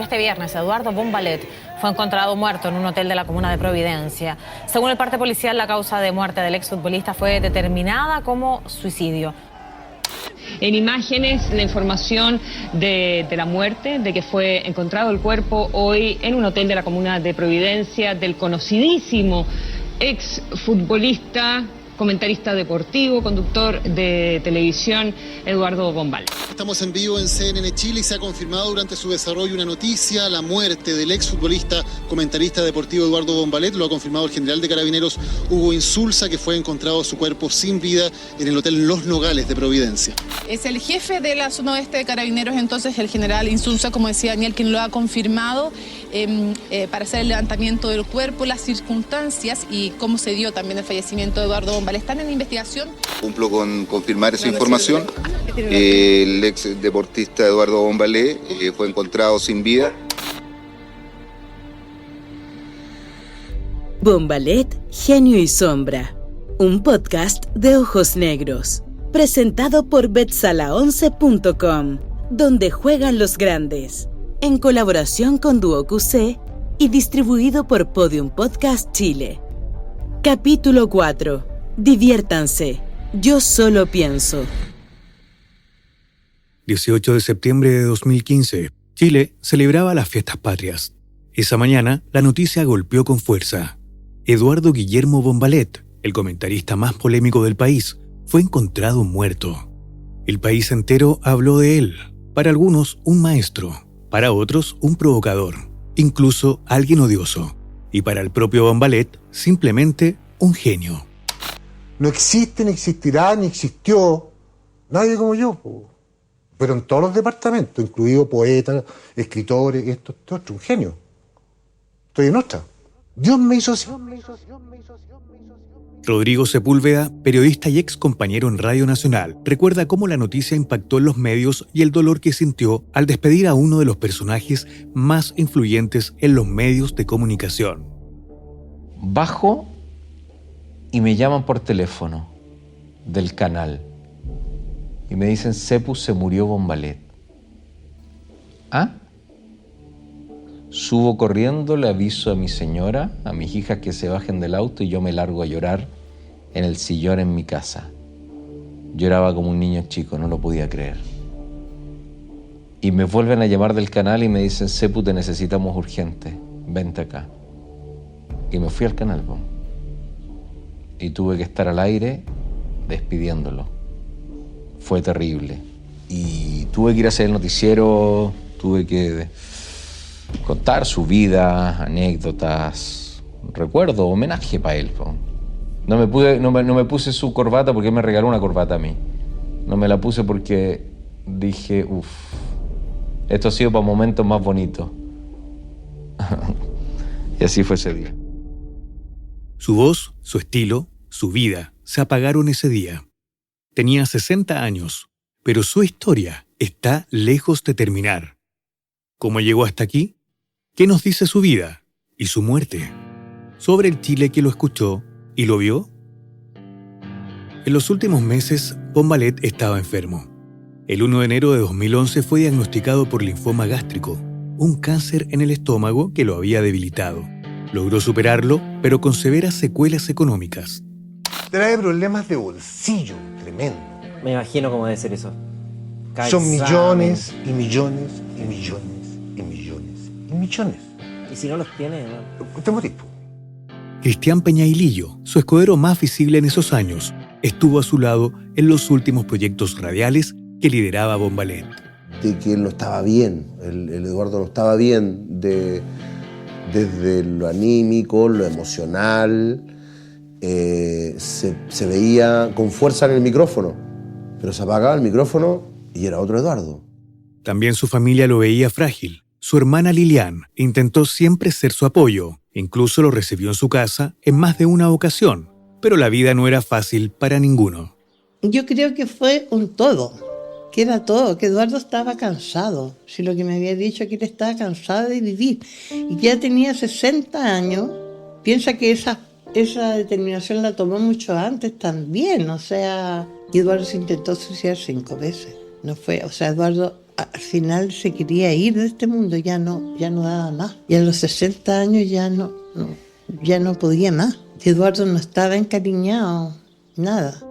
Este viernes, Eduardo Bombalet fue encontrado muerto en un hotel de la comuna de Providencia. Según el parte policial, la causa de muerte del exfutbolista fue determinada como suicidio. En imágenes, la información de la muerte, de que fue encontrado el cuerpo hoy en un hotel de la comuna de Providencia del conocidísimo exfutbolista, comentarista deportivo, conductor de televisión, Eduardo Bombalet. Estamos en vivo en CNN Chile y se ha confirmado durante su desarrollo una noticia, la muerte del exfutbolista, comentarista deportivo Eduardo Bombalet. Lo ha confirmado el general de Carabineros Hugo Insulza, que fue encontrado su cuerpo sin vida en el hotel Los Nogales de Providencia. Es el jefe de la zona oeste de Carabineros, entonces el general Insulza, como decía Daniel, quien lo ha confirmado para hacer el levantamiento del cuerpo, las circunstancias y cómo se dio también el fallecimiento de Eduardo Bombalet. ¿Están en investigación? Cumplo con confirmar esa información. El ex deportista Eduardo Bombalet fue encontrado sin vida. Bombalet, Genio y Sombra, un podcast de Ojos Negros, presentado por Betsala11.com, donde juegan los grandes, en colaboración con Duo QC y distribuido por Podium Podcast Chile. Capítulo 4. Diviértanse, yo solo pienso. 18 de septiembre de 2015, Chile celebraba las fiestas patrias. Esa mañana, la noticia golpeó con fuerza. Eduardo Guillermo Bombalet, el comentarista más polémico del país, fue encontrado muerto. El país entero habló de él. Para algunos, un maestro. Para otros, un provocador. Incluso alguien odioso. Y para el propio Bombalet, simplemente un genio. No existe, ni existirá, ni existió nadie como yo, pero en todos los departamentos, incluidos poetas, escritores, esto, un genio. Estoy en otra. Dios me hizo así. Rodrigo Sepúlveda, periodista y ex compañero en Radio Nacional, recuerda cómo la noticia impactó en los medios y el dolor que sintió al despedir a uno de los personajes más influyentes en los medios de comunicación. Bajo y me llaman por teléfono del canal y me dicen: Sepu, se murió Bombalet. ¿Ah? Subo corriendo, le aviso a mi señora, a mis hijas que se bajen del auto y yo me largo a llorar en el sillón en mi casa. Lloraba como un niño chico, no lo podía creer. Y me vuelven a llamar del canal y me dicen: Sepu, te necesitamos urgente, vente acá. Y me fui al canal, y tuve que estar al aire despidiéndolo. Fue terrible. Y tuve que ir a hacer el noticiero, tuve que contar su vida, anécdotas, recuerdo, homenaje para él. No me puse su corbata porque él me regaló una corbata a mí. No me la puse porque dije, esto ha sido para momentos más bonitos. Y así fue ese día. Su voz, su estilo, su vida se apagaron ese día. Tenía 60 años, pero su historia está lejos de terminar. ¿Cómo llegó hasta aquí? ¿Qué nos dice su vida y su muerte? Sobre el Chile que lo escuchó y lo vio. En los últimos meses, Bombalet estaba enfermo. El 1 de enero de 2011 fue diagnosticado por linfoma gástrico, un cáncer en el estómago que lo había debilitado. Logró superarlo, pero con severas secuelas económicas. Trae problemas de bolsillo, tremendo. Me imagino cómo debe ser eso. Son millones y millones y millones y millones y millones. Y si no los tiene, ¿no? Te morís. Cristian Peñailillo, su escudero más visible en esos años, estuvo a su lado en los últimos proyectos radiales que lideraba Bombalet. De que él no estaba bien, el Eduardo no estaba bien, desde lo anímico, lo emocional, se veía con fuerza en el micrófono, pero se apagaba el micrófono y era otro Eduardo. También su familia lo veía frágil. Su hermana Lilian intentó siempre ser su apoyo, incluso lo recibió en su casa en más de una ocasión, pero la vida no era fácil para ninguno. Yo creo que fue un todo, que era todo, que Eduardo estaba cansado. Si lo que me había dicho es que él estaba cansado de vivir y que ya tenía 60 años, piensa que esa determinación la tomó mucho antes también. O sea, Eduardo se intentó suicidar 5 veces. No fue, o sea, Eduardo al final se quería ir de este mundo, ya no daba más. Y a los 60 años ya no podía más. Eduardo no estaba encariñado, nada.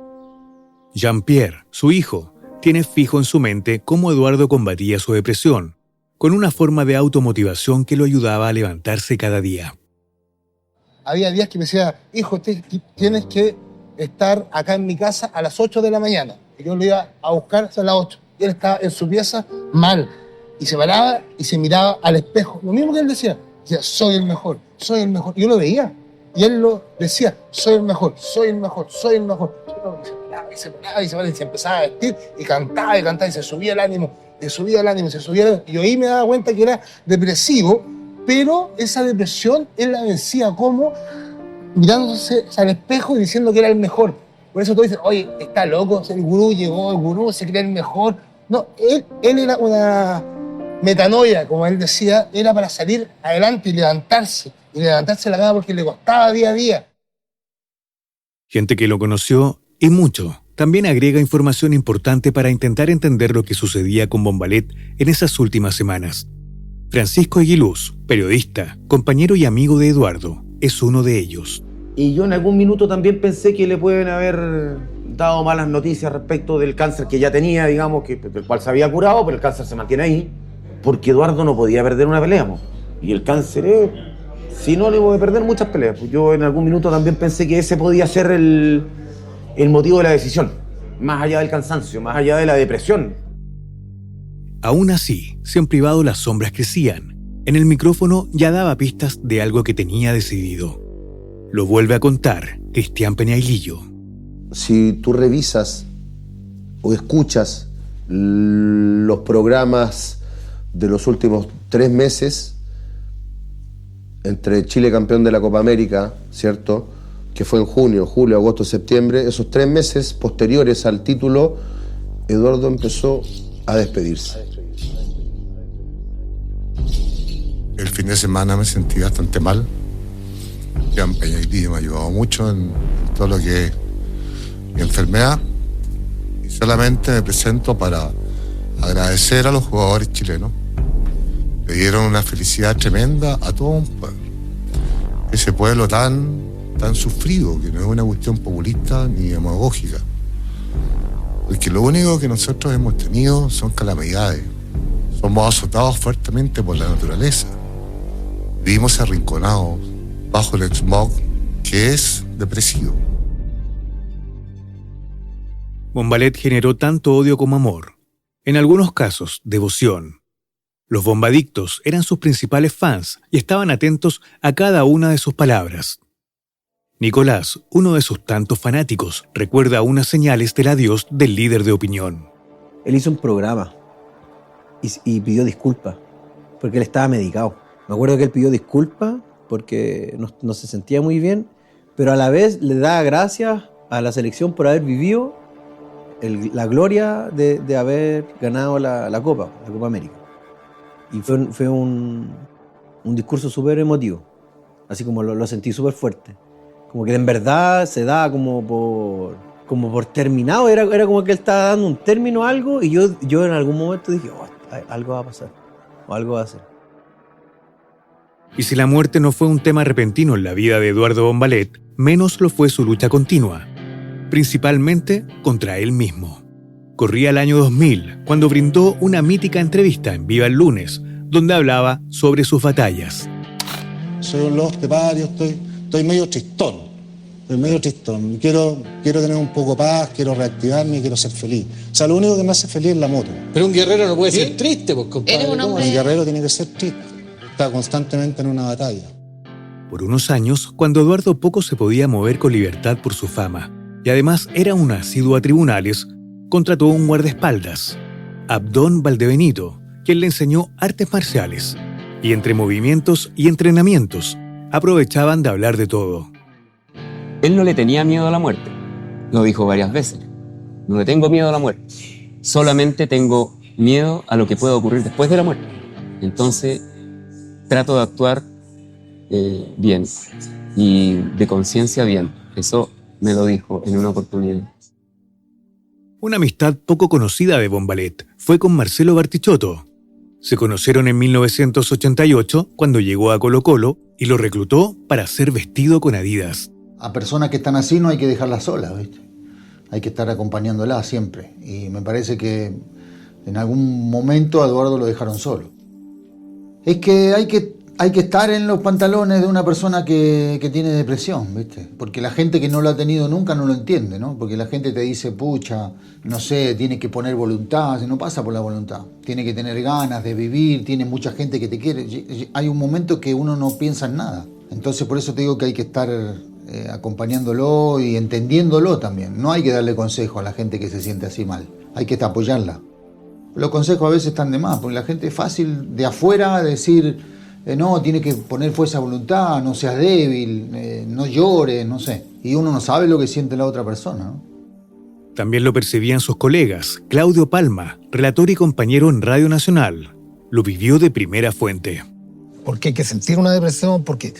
Jean-Pierre, su hijo, tiene fijo en su mente cómo Eduardo combatía su depresión, con una forma de automotivación que lo ayudaba a levantarse cada día. Había días que me decía, hijo, tienes que estar acá en mi casa a las 8 de la mañana. Y yo lo iba a buscar hasta las 8. Y él estaba en su pieza mal. Y se paraba y se miraba al espejo. Lo mismo que él decía. Decía, soy el mejor, soy el mejor. Y yo lo veía. Y él lo decía, soy el mejor, soy el mejor, soy el mejor. Y se paraba y se empezaba a vestir y cantaba y se subía el ánimo, se subía el ánimo. Y yo ahí me daba cuenta que era depresivo, pero esa depresión él la vencía como mirándose al espejo y diciendo que era el mejor. Por eso todos dicen, oye, está loco, el gurú llegó, el gurú se cree el mejor. No, él era una metanoia, como él decía, era para salir adelante y levantarse la cama porque le costaba día a día. Gente que lo conoció, y mucho, también agrega información importante para intentar entender lo que sucedía con Bombalet en esas últimas semanas. Francisco Aguiluz, periodista, compañero y amigo de Eduardo, es uno de ellos. Y yo en algún minuto también pensé que le pueden haber dado malas noticias respecto del cáncer que ya tenía, digamos, del cual se había curado, pero el cáncer se mantiene ahí, porque Eduardo no podía perder una pelea. Y el cáncer es sinónimo de perder muchas peleas. Yo en algún minuto también pensé que ese podía ser el motivo de la decisión, más allá del cansancio, más allá de la depresión. Aún así, si en privado las sombras crecían, en el micrófono ya daba pistas de algo que tenía decidido. Lo vuelve a contar Cristian Peñailillo. Si tú revisas o escuchas los programas de los últimos 3 meses, entre Chile campeón de la Copa América, ¿cierto?, que fue en junio, julio, agosto, septiembre, esos 3 meses posteriores al título, Eduardo empezó a despedirse. El fin de semana me sentí bastante mal. Cristian Peñailillo me ha ayudado mucho en todo lo que es mi enfermedad. Y solamente me presento para agradecer a los jugadores chilenos. Le dieron una felicidad tremenda a todo un pueblo. Ese pueblo tan sufrido, que no es una cuestión populista ni demagógica. Porque lo único que nosotros hemos tenido son calamidades. Somos azotados fuertemente por la naturaleza. Vivimos arrinconados bajo el smog que es depresivo. Bombalet generó tanto odio como amor. En algunos casos, devoción. Los bombadictos eran sus principales fans y estaban atentos a cada una de sus palabras. Nicolás, uno de sus tantos fanáticos, recuerda unas señales del adiós del líder de opinión. Él hizo un programa y pidió disculpas porque él estaba medicado. Me acuerdo que él pidió disculpas porque no se sentía muy bien, pero a la vez le daba gracias a la selección por haber vivido la gloria de haber ganado la Copa América. Y fue un discurso súper emotivo, así como lo sentí súper fuerte. Como que en verdad se daba como por terminado, era como que él estaba dando un término a algo y yo en algún momento dije, algo va a pasar, o algo va a hacer. Y si la muerte no fue un tema repentino en la vida de Eduardo Bombalet, menos lo fue su lucha continua, principalmente contra él mismo. Corría el año 2000, cuando brindó una mítica entrevista en Viva el Lunes, donde hablaba sobre sus batallas. Soy un lobo de pario, estoy medio tristón. Quiero tener un poco de paz, quiero reactivarme y quiero ser feliz. O sea, lo único que me hace feliz es la moto. Pero un guerrero no puede ser triste, pues, compadre. ¿Eres un hombre? Un guerrero tiene que ser triste. Está constantemente en una batalla. Por unos años, cuando Eduardo poco se podía mover con libertad por su fama, y además era un asiduo a tribunales, contrató un guardaespaldas, Abdón Valdebenito, quien le enseñó artes marciales, y entre movimientos y entrenamientos, aprovechaban de hablar de todo. Él no le tenía miedo a la muerte, lo dijo varias veces. No le tengo miedo a la muerte, solamente tengo miedo a lo que pueda ocurrir después de la muerte. Entonces, trato de actuar bien y de conciencia bien. Eso me lo dijo en una oportunidad. Una amistad poco conocida de Bombalet fue con Marcelo Bartichotto. Se conocieron en 1988 cuando llegó a Colo-Colo y lo reclutó para ser vestido con Adidas. A personas que están así no hay que dejarlas solas, ¿viste? Hay que estar acompañándolas siempre. Y me parece que en algún momento a Eduardo lo dejaron solo. Es que hay que estar en los pantalones de una persona que tiene depresión, ¿viste? Porque la gente que no lo ha tenido nunca no lo entiende, ¿no? Porque la gente te dice, pucha, no sé, tiene que poner voluntad, no pasa por la voluntad. Tiene que tener ganas de vivir, tiene mucha gente que te quiere. Hay un momento que uno no piensa en nada. Entonces por eso te digo que hay que estar acompañándolo y entendiéndolo también. No hay que darle consejo a la gente que se siente así mal. Hay que apoyarla. Los consejos a veces están de más, porque la gente es fácil de afuera decir, no, tiene que poner fuerza de voluntad, no seas débil, no llores, no sé. Y uno no sabe lo que siente la otra persona, ¿no? También lo percibían sus colegas. Claudio Palma, relator y compañero en Radio Nacional, lo vivió de primera fuente. Porque hay que sentir una depresión, porque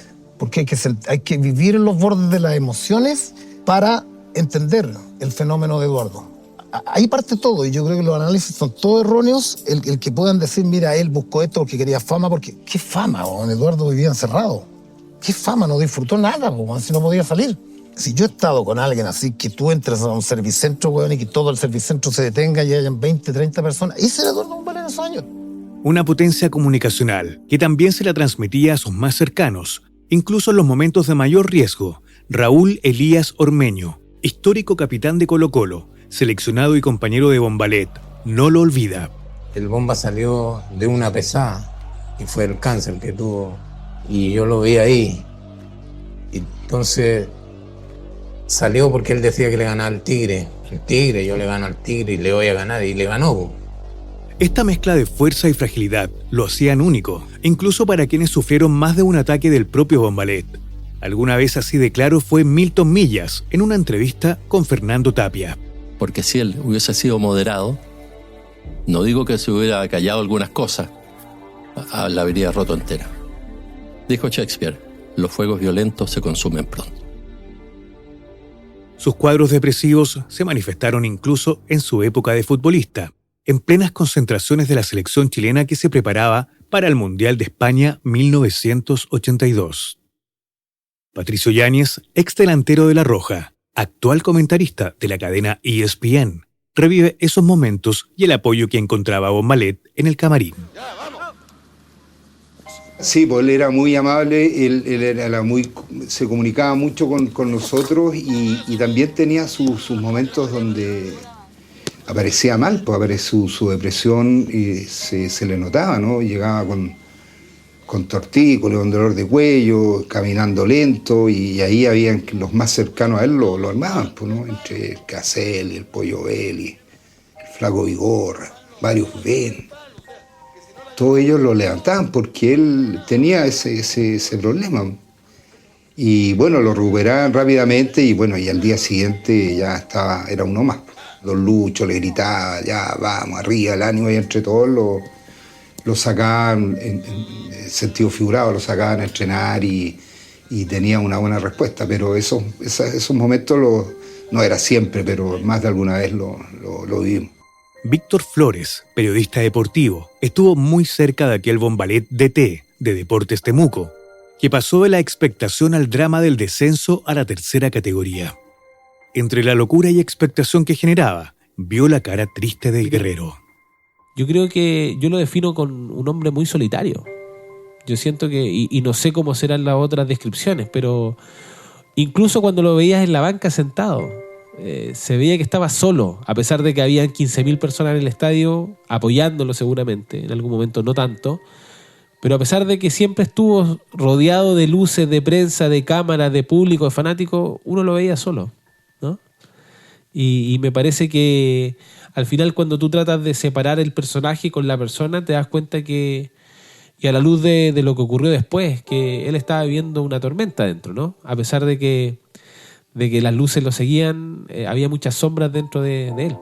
hay que vivir en los bordes de las emociones para entender el fenómeno de Eduardo. Ahí parte todo, y yo creo que los análisis son todos erróneos, el que puedan decir, mira, él buscó esto porque quería fama, porque ¿qué fama? Eduardo vivía encerrado. ¿Qué fama? No disfrutó nada, si no podía salir. Si yo he estado con alguien así, que tú entres a un servicentro, y que todo el servicentro se detenga y hayan 20, 30 personas, ese era Eduardo Bombalet en esos años. Una potencia comunicacional que también se la transmitía a sus más cercanos, incluso en los momentos de mayor riesgo. Raúl Elías Ormeño, histórico capitán de Colo-Colo, seleccionado y compañero de Bombalet, no lo olvida. El Bomba salió de una pesada, y fue el cáncer que tuvo, y yo lo vi ahí. Y entonces salió porque él decía que le ganaba al Tigre. El Tigre, yo le gano al Tigre y le voy a ganar, y le ganó. Esta mezcla de fuerza y fragilidad lo hacían único, incluso para quienes sufrieron más de un ataque del propio Bombalet. Alguna vez así de claro fue Milton Millas en una entrevista con Fernando Tapia. Porque si él hubiese sido moderado, no digo que se hubiera callado algunas cosas, la habría roto entera. Dijo Shakespeare, los fuegos violentos se consumen pronto. Sus cuadros depresivos se manifestaron incluso en su época de futbolista, en plenas concentraciones de la selección chilena que se preparaba para el Mundial de España 1982. Patricio Yáñez, exdelantero de La Roja, actual comentarista de la cadena ESPN, revive esos momentos y el apoyo que encontraba Bombalet en el camarín. Sí, pues él era muy amable, él era se comunicaba mucho con nosotros y también tenía sus momentos donde aparecía mal, pues aparecía su depresión y se le notaba, ¿no? Llegaba con tortícolis, con dolor de cuello, caminando lento, y ahí habían los más cercanos a él lo armaban, pues, ¿no? Entre el Caselli, el Pollo Belli, el Flaco Vigorra, varios Ben. Todos ellos lo levantaban porque él tenía ese problema. Y bueno, lo recuperaban rápidamente y bueno, y al día siguiente ya era uno más. Don Lucho le gritaba, ya vamos, arriba, el ánimo, y entre todos lo sacaban en sentido figurado, lo sacaban a entrenar y tenía una buena respuesta, pero esos momentos no era siempre, pero más de alguna vez lo vivimos. Víctor Flores, periodista deportivo, estuvo muy cerca de aquel Bombalet DT de Deportes Temuco, que pasó de la expectación al drama del descenso a la tercera categoría. Entre la locura y expectación que generaba, vio la cara triste del guerrero. Yo creo que yo lo defino con un hombre muy solitario. Yo siento que, y no sé cómo serán las otras descripciones, pero incluso cuando lo veías en la banca sentado, se veía que estaba solo, a pesar de que habían 15.000 personas en el estadio apoyándolo seguramente, en algún momento no tanto, pero a pesar de que siempre estuvo rodeado de luces, de prensa, de cámaras, de público, de fanáticos, uno lo veía solo, ¿no? Y me parece que al final cuando tú tratas de separar el personaje con la persona, te das cuenta que, y a la luz de lo que ocurrió después, que él estaba viviendo una tormenta dentro, ¿no? A pesar de que las luces lo seguían, había muchas sombras dentro de él.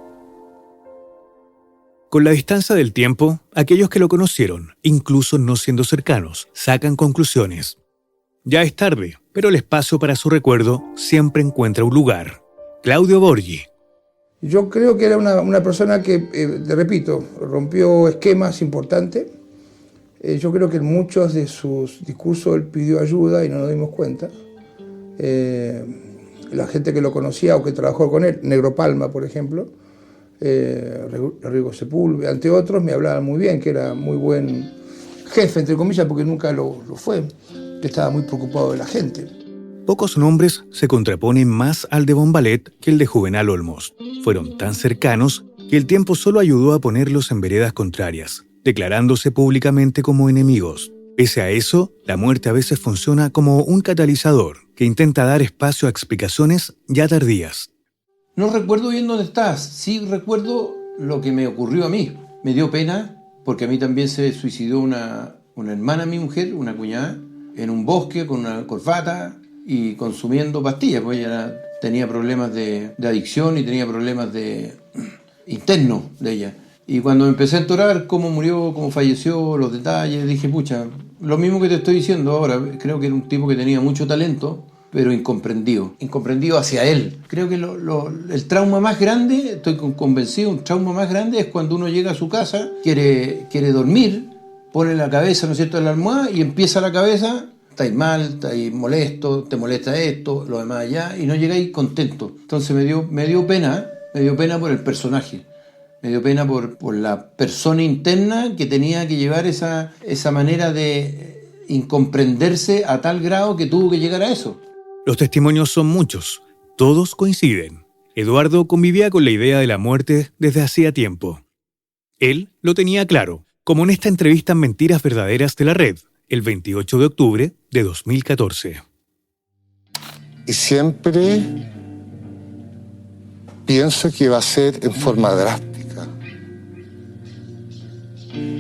Con la distancia del tiempo, aquellos que lo conocieron, incluso no siendo cercanos, sacan conclusiones. Ya es tarde, pero el espacio para su recuerdo siempre encuentra un lugar. Claudio Borghi. Yo creo que era una persona que, te repito, rompió esquemas importantes. Yo creo que en muchos de sus discursos él pidió ayuda y no nos dimos cuenta. La gente que lo conocía o que trabajó con él, Negro Palma, por ejemplo, Rigo Sepúlveda, ante otros, me hablaban muy bien, que era muy buen jefe, entre comillas, porque nunca lo fue, que estaba muy preocupado de la gente. Pocos nombres se contraponen más al de Bombalet que el de Juvenal Olmos. Fueron tan cercanos que el tiempo solo ayudó a ponerlos en veredas contrarias, declarándose públicamente como enemigos. Pese a eso, la muerte a veces funciona como un catalizador que intenta dar espacio a explicaciones ya tardías. No recuerdo bien dónde estás, sí recuerdo lo que me ocurrió a mí. Me dio pena porque a mí también se suicidó una hermana de mi mujer, una cuñada, en un bosque con una corbata y consumiendo pastillas, pues ella tenía problemas de adicción y tenía problemas internos de ella. Y cuando me empecé a enterar cómo murió, cómo falleció, los detalles, dije, pucha, lo mismo que te estoy diciendo ahora, creo que era un tipo que tenía mucho talento, pero incomprendido hacia él. Creo que el trauma más grande, estoy convencido, un trauma más grande es cuando uno llega a su casa, quiere dormir, pone la cabeza, ¿no es cierto?, en la almohada y empieza la cabeza, estáis mal, estáis molesto, te molesta esto, lo demás allá, y no llegáis contento. Entonces me dio pena por el personaje. Me dio pena por la persona interna que tenía que llevar esa manera de incomprenderse a tal grado que tuvo que llegar a eso. Los testimonios son muchos, todos coinciden. Eduardo convivía con la idea de la muerte desde hacía tiempo. Él lo tenía claro, como en esta entrevista en Mentiras Verdaderas de la Red, el 28 de octubre de 2014. Y siempre pienso que va a ser en forma drástica.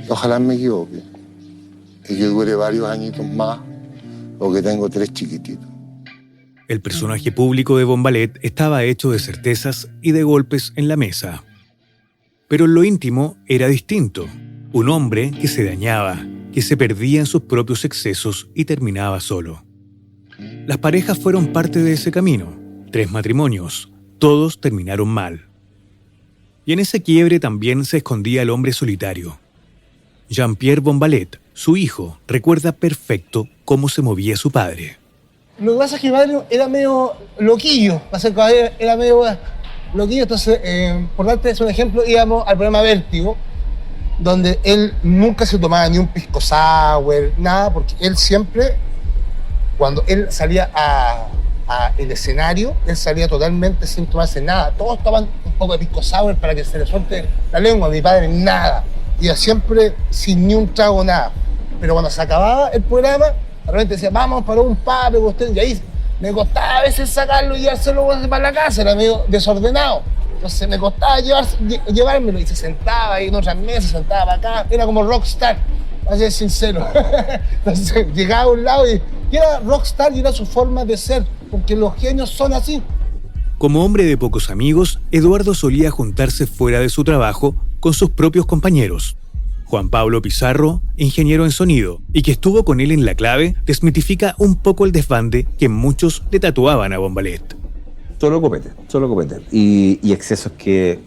Ojalá me equivoque y que dure varios añitos más o que tengo 3 chiquititos. El personaje público de Bombalet estaba hecho de certezas y de golpes en la mesa. Pero en lo íntimo era distinto. Un hombre que se dañaba, que se perdía en sus propios excesos y terminaba solo. Las parejas fueron parte de ese camino. 3 matrimonios. Todos terminaron mal. Y en ese quiebre también se escondía el hombre solitario. Jean-Pierre Bombalet, su hijo, recuerda perfecto cómo se movía su padre. Lo que pasa es que mi padre era medio loquillo, era medio loquillo, entonces, por darte un ejemplo, íbamos al programa Vértigo, donde él nunca se tomaba ni un pisco sour, nada, porque él siempre, cuando él salía el escenario, él salía totalmente sin tomarse nada. Todos toman un poco de pisco sour para que se le suelte la lengua. Mi padre nada. Iba siempre sin ni un trago, nada. Pero cuando se acababa el programa, de repente decía, vamos para un pub, y ahí me costaba a veces sacarlo y llevárselo para la casa, era medio desordenado. Entonces me costaba llevármelo y se sentaba ahí en otras mesas, se sentaba acá. Era como rockstar, para ser sincero. Entonces llegaba a un lado y era rockstar y era su forma de ser, porque los genios son así. Como hombre de pocos amigos, Eduardo solía juntarse fuera de su trabajo con sus propios compañeros. Juan Pablo Pizarro, ingeniero en sonido, y que estuvo con él en La Clave, desmitifica un poco el desbande que muchos le tatuaban a Bombalet. Solo copete. Y excesos que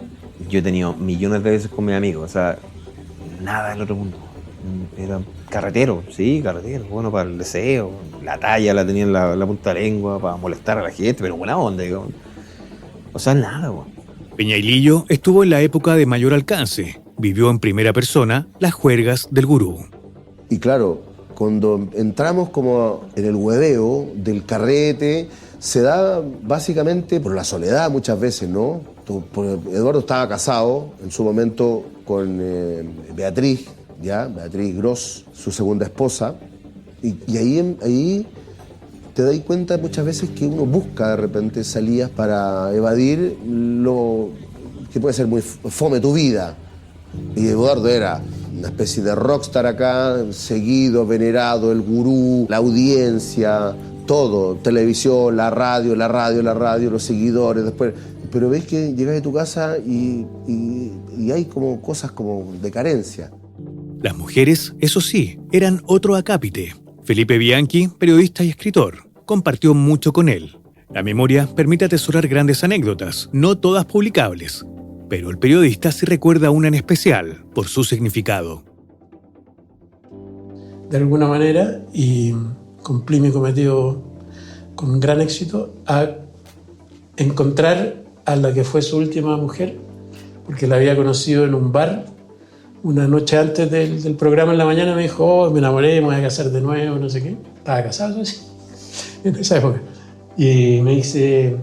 yo he tenido millones de veces con mis amigos, o sea, nada del otro mundo. Era carretero, bueno, para el deseo, la talla la tenía en la punta de la lengua, para molestar a la gente, pero buena onda, digamos. O sea, nada, güey. Peñailillo estuvo en la época de mayor alcance. Vivió en primera persona las juergas del gurú. Y claro, cuando entramos como en el hueveo del carrete, se da básicamente por la soledad muchas veces, ¿no? Eduardo estaba casado en su momento con Beatriz Gross, su segunda esposa, y ahí te das cuenta muchas veces que uno busca de repente salidas para evadir lo que puede ser muy fome tu vida. Y Eduardo era una especie de rockstar acá, seguido, venerado, el gurú, la audiencia, todo, televisión, la radio, los seguidores, después. Pero ves que llegas a tu casa y hay como cosas como de carencia. Las mujeres, eso sí, eran otro acápite. Felipe Bianchi, periodista y escritor, compartió mucho con él. La memoria permite atesorar grandes anécdotas, no todas publicables, pero el periodista sí recuerda una en especial por su significado. De alguna manera, y cumplí mi cometido con gran éxito, a encontrar a la que fue su última mujer, porque la había conocido en un bar una noche antes del programa en la mañana. Me dijo, oh, me enamoré, me voy a casar de nuevo, no sé qué. Estaba casado, sí, en esa época. Y me dice,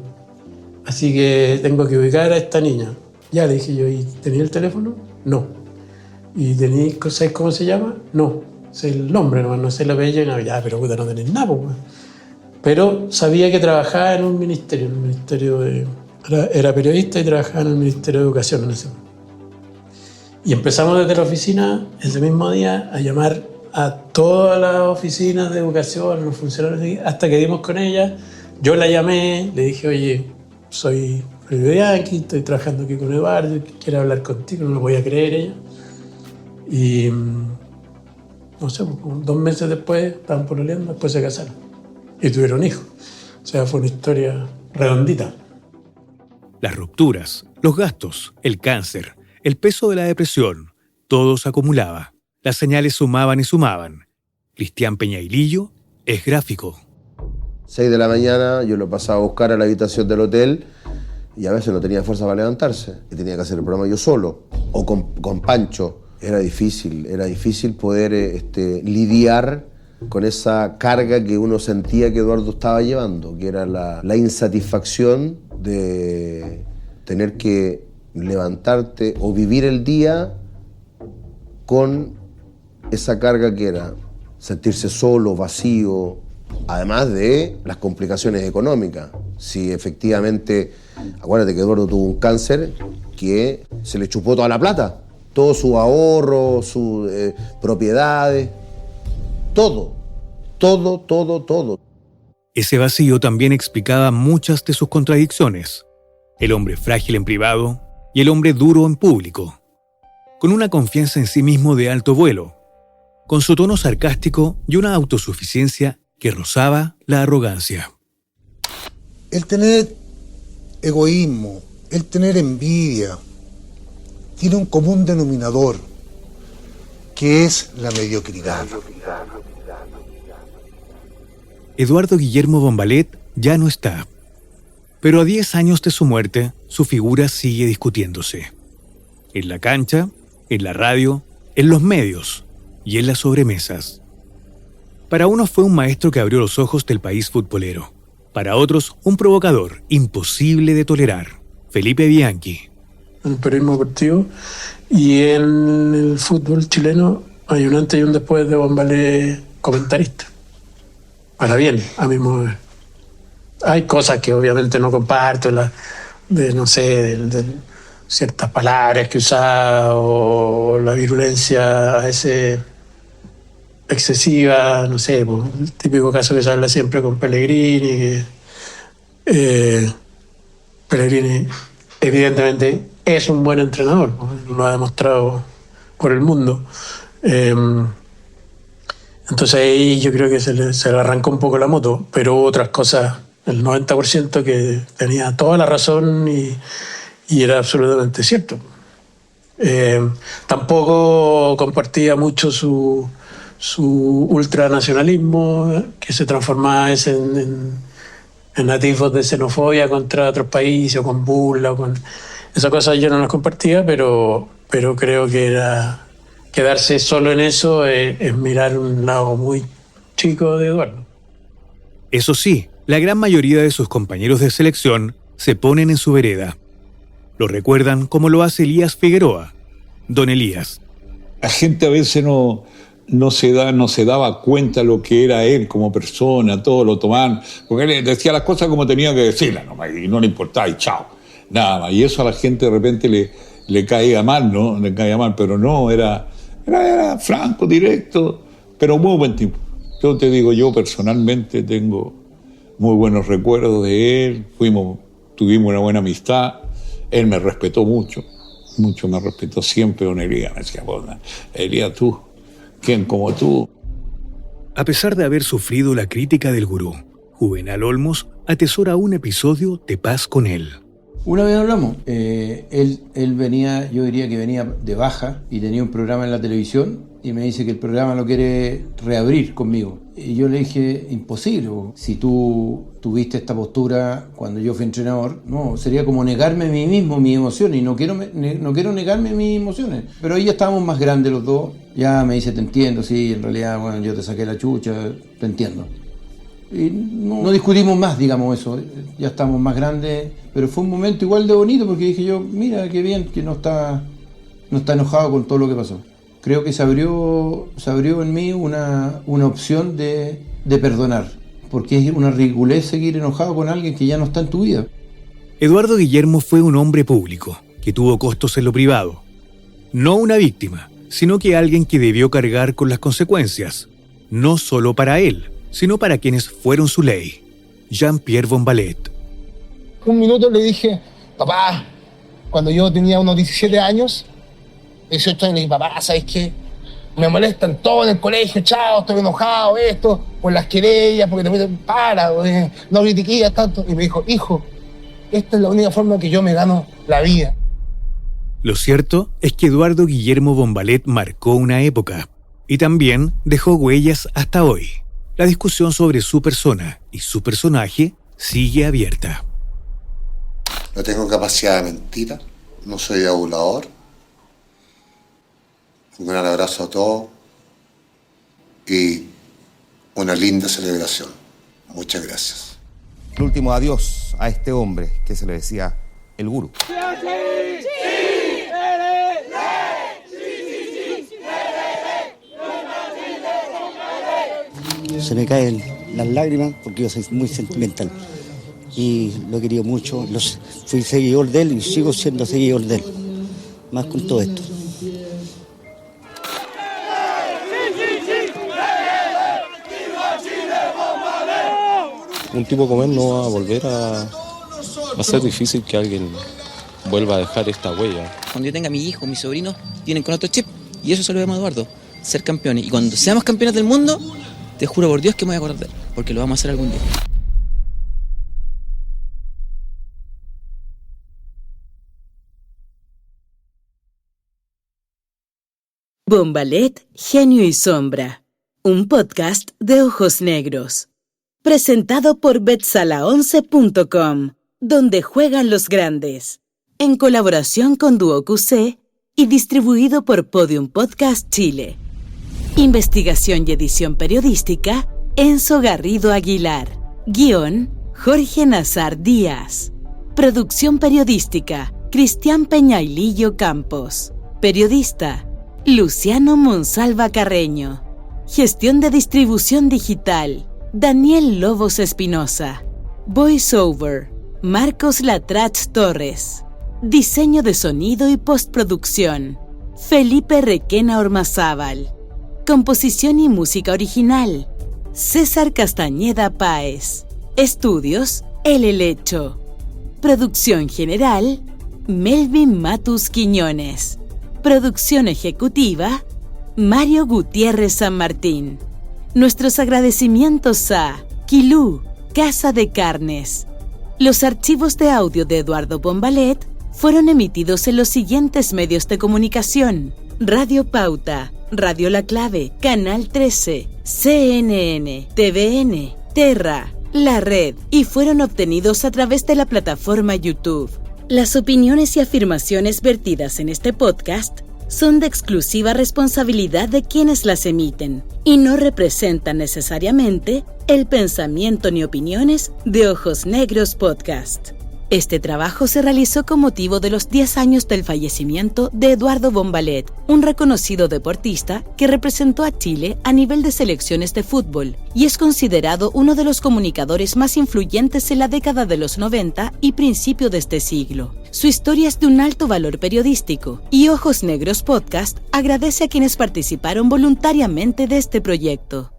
así que tengo que ubicar a esta niña. Ya, le dije yo, ¿y tenía el teléfono? No. ¿Y sabes cómo se llama? No. Sé el nombre nomás, no sé el apellido. No, ya, pero puta, no tenés nada, pues. Pero sabía que trabajaba en un ministerio, era periodista y trabajaba en el Ministerio de Educación en ese momento. Y empezamos desde la oficina, ese mismo día, a llamar a todas las oficinas de educación, los funcionarios, hasta que dimos con ella. Yo la llamé, le dije, oye, soy Felipe Bianchi, estoy trabajando aquí con Eduardo, quiero hablar contigo, no lo voy a creer ella. Y no sé, 2 meses después estaban pololeando, después se casaron y tuvieron hijos. O sea, fue una historia redondita. Las rupturas, los gastos, el cáncer, el peso de la depresión, todo se acumulaba. Las señales sumaban y sumaban. Cristian Peñailillo es gráfico. 6 de la mañana yo lo pasaba a buscar a la habitación del hotel y a veces no tenía fuerza para levantarse. Y tenía que hacer el programa yo solo o con Pancho. Era difícil poder lidiar con esa carga que uno sentía que Eduardo estaba llevando, que era la insatisfacción de tener que levantarte o vivir el día con esa carga que era sentirse solo, vacío, además de las complicaciones económicas. Si efectivamente, acuérdate que Eduardo tuvo un cáncer que se le chupó toda la plata, todo su ahorro, sus propiedades, todo. Ese vacío también explicaba muchas de sus contradicciones. El hombre frágil en privado y el hombre duro en público. Con una confianza en sí mismo de alto vuelo, con su tono sarcástico y una autosuficiencia que rozaba la arrogancia. El tener egoísmo, el tener envidia, tiene un común denominador, que es la mediocridad. Eduardo Guillermo Bombalet ya no está. Pero a 10 años de su muerte, su figura sigue discutiéndose. En la cancha, en la radio, en los medios y en las sobremesas. Para unos fue un maestro que abrió los ojos del país futbolero. Para otros, un provocador imposible de tolerar. Felipe Bianchi. En el periodismo deportivo y en el fútbol chileno hay un antes y un después de Bombalet comentarista. Para bien, a mi modo de ver. Hay cosas que obviamente no comparto, de ciertas palabras que usaba o la virulencia a veces excesiva, no sé, pues, el típico caso que se habla siempre con Pellegrini, que Pellegrini evidentemente es un buen entrenador, ¿no? Lo ha demostrado por el mundo. Entonces ahí yo creo que se le arrancó un poco la moto, pero otras cosas, el 90% que tenía toda la razón y era absolutamente cierto. Tampoco compartía mucho su ultranacionalismo, que se transformaba en atisbos de xenofobia contra otros países o con burla. Esas cosas yo no las compartía, pero creo que era quedarse solo en eso es mirar un lado muy chico de Eduardo. Eso sí, la gran mayoría de sus compañeros de selección se ponen en su vereda. Lo recuerdan como lo hace Elías Figueroa, Don Elías. La gente a veces no se daba cuenta lo que era él como persona, todo lo tomaban, porque él decía las cosas como tenía que decirlas, y no le importaba, y chao, nada más. Y eso a la gente de repente le caía mal, ¿no? Le caía mal, pero no, era franco, directo, pero muy buen tipo. Yo te digo, yo personalmente tengo muy buenos recuerdos de él, tuvimos una buena amistad, él me respetó mucho me respetó siempre. Don Elías me decía, Elías, tú, ¿quién como tú? A pesar de haber sufrido la crítica del gurú, Juvenal Olmos atesora un episodio de Paz con él. Una vez hablamos, él venía, yo diría que venía de baja y tenía un programa en la televisión y me dice que el programa lo quiere reabrir conmigo. Y yo le dije, imposible, si tú tuviste esta postura cuando yo fui entrenador, no, sería como negarme a mí mismo mis emociones y no quiero negarme mis emociones. Pero ahí ya estábamos más grandes los dos, ya me dice, te entiendo, sí, en realidad, bueno, yo te saqué la chucha, te entiendo. Y no discutimos más, digamos eso, ya estamos más grandes, pero fue un momento igual de bonito porque dije yo, mira qué bien que no está enojado con todo lo que pasó. Creo que se abrió en mí una opción de perdonar, porque es una ridiculez seguir enojado con alguien que ya no está en tu vida. Eduardo Guillermo fue un hombre público, que tuvo costos en lo privado. No una víctima, sino que alguien que debió cargar con las consecuencias, no solo para él, sino para quienes fueron su ley. Jean-Pierre Bombalet. Un minuto le dije, papá, cuando yo tenía unos 17 años, 18 años, le dije, papá, ¿sabes qué? Me molestan todo en el colegio, chao, estoy enojado, esto, por las querellas, porque te meten, no critiquías tanto. Y me dijo, hijo, esta es la única forma que yo me gano la vida. Lo cierto es que Eduardo Guillermo Bombalet marcó una época y también dejó huellas hasta hoy. La discusión sobre su persona y su personaje sigue abierta. No tengo capacidad de mentira, no soy adulador. Un gran abrazo a todos y una linda celebración. Muchas gracias. El último adiós a este hombre que se le decía el gurú. Se me caen las lágrimas porque yo soy muy sentimental y lo he querido mucho. Fui seguidor de él y sigo siendo seguidor de él, más con todo esto. Un tipo como él no va a volver va a ser difícil que alguien vuelva a dejar esta huella. Cuando yo tenga mi hijo, mis sobrinos, tienen con otro chip y eso se lo vemos a Eduardo, ser campeones. Y cuando seamos campeones del mundo, te juro por Dios que me voy a acordar de él, porque lo vamos a hacer algún día. Bombalet, Genio y Sombra, un podcast de Ojos Negros. Presentado por Betsala11.com, donde juegan los grandes. En colaboración con Duo QC y distribuido por Podium Podcast Chile. Investigación y edición periodística, Enzo Garrido Aguilar. Guión, Jorge Nazar Díaz. Producción periodística, Cristian Peñailillo Campos. Periodista, Luciano Monsalva Carreño. Gestión de distribución digital, Daniel Lobos Espinosa. Voiceover, Marcos Latrach Torres. Diseño de sonido y postproducción, Felipe Requena Ormazábal. Composición y música original, César Castañeda Páez. Estudios, El Helecho. Producción general, Melvin Matus Quiñones. Producción ejecutiva, Mario Gutiérrez San Martín. Nuestros agradecimientos a Quilú, Casa de Carnes. Los archivos de audio de Eduardo Bombalet fueron emitidos en los siguientes medios de comunicación: Radio Pauta, Radio La Clave, Canal 13, CNN, TVN, Terra, La Red, y fueron obtenidos a través de la plataforma YouTube. Las opiniones y afirmaciones vertidas en este podcast son de exclusiva responsabilidad de quienes las emiten y no representan necesariamente el pensamiento ni opiniones de Ojos Negros Podcast. Este trabajo se realizó con motivo de los 10 años del fallecimiento de Eduardo Bombalet, un reconocido deportista que representó a Chile a nivel de selecciones de fútbol y es considerado uno de los comunicadores más influyentes en la década de los 90 y principio de este siglo. Su historia es de un alto valor periodístico y Ojos Negros Podcast agradece a quienes participaron voluntariamente de este proyecto.